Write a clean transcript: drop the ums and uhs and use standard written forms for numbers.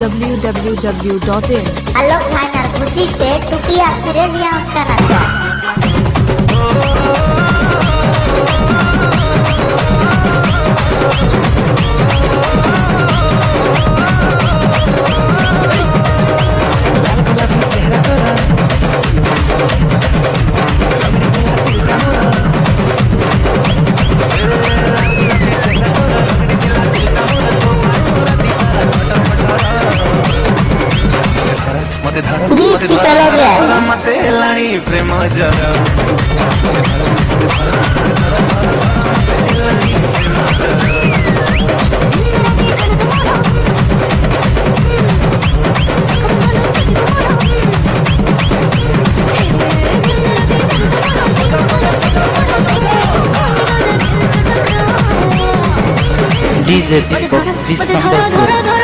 www.in Halo Kanar Kucite Tukia Sirenia Kanasa गीत की कलाकार मते लाणी प्रेम जरा DJ Dipok Bis number 4